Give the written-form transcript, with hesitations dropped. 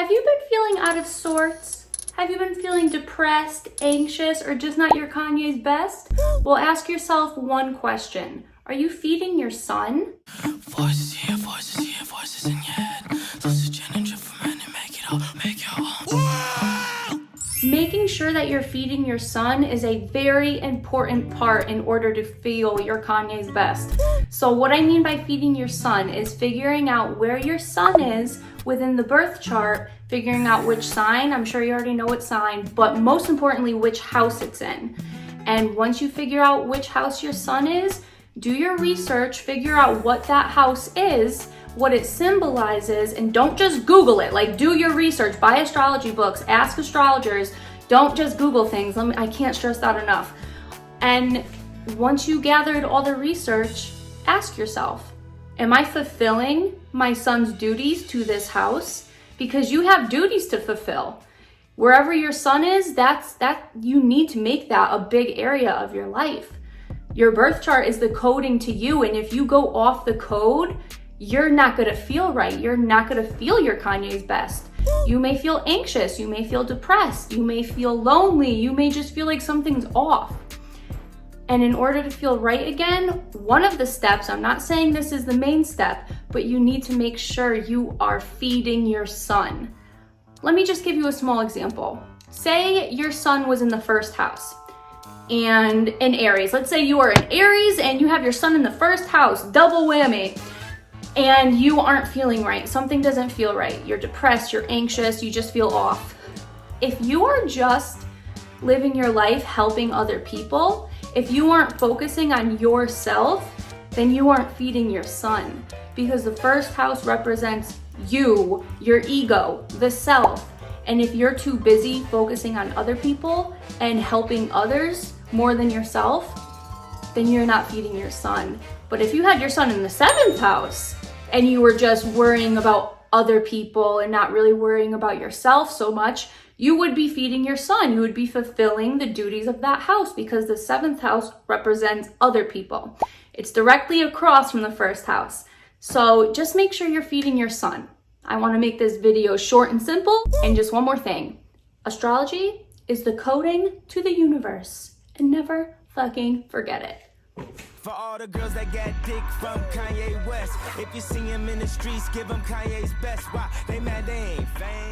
Have you been feeling out of sorts? Have you been feeling depressed, anxious, or just not your Kanye's best? Well, ask yourself one question. Are you feeding your sun? Voices here, voices in your head. Sausage energy for men and make it all. Making sure that you're feeding your sun is a very important part in order to feel your Kanye's best. So what I mean by feeding your sun is figuring out where your sun is within the birth chart, figuring out which sign, I'm sure you already know what sign, but most importantly, which house it's in. And once you figure out which house your sun is, do your research, figure out what that house is, what it symbolizes, and don't just Google it. Like, do your research, buy astrology books, ask astrologers. Don't just Google things. I can't stress that enough. And once you gathered all the research, ask yourself, am I fulfilling my son's duties to this house? Because you have duties to fulfill. Wherever your sun is, you need to make that a big area of your life. Your birth chart is the coding to you, and if you go off the code, you're not gonna feel right. You're not gonna feel your Kanye's best. You may feel anxious, you may feel depressed, you may feel lonely, you may just feel like something's off. And in order to feel right again, one of the steps, I'm not saying this is the main step, but you need to make sure you are feeding your sun. Let me just give you a small example. Say your sun was in the first house and in Aries. Let's say you are in Aries and you have your sun in the first house, double whammy, and you aren't feeling right. Something doesn't feel right. You're depressed, you're anxious, you just feel off. If you are just living your life helping other people, if you aren't focusing on yourself, then you aren't feeding your sun, because the first house represents you, your ego, the self. And if you're too busy focusing on other people and helping others more than yourself, then you're not feeding your sun. But if you had your sun in the 7th house and you were just worrying about other people and not really worrying about yourself so much, you would be feeding your sun. You would be fulfilling the duties of that house, because the 7th house represents other people. It's directly across from the first house. So just make sure you're feeding your sun. I want to make this video short and simple. And just one more thing. Astrology is the coding to the universe. And never fucking forget it. For all the girls that got dick from Kanye West, if you see him in the streets, give him Kanye's best. Why? They mad they ain't famous.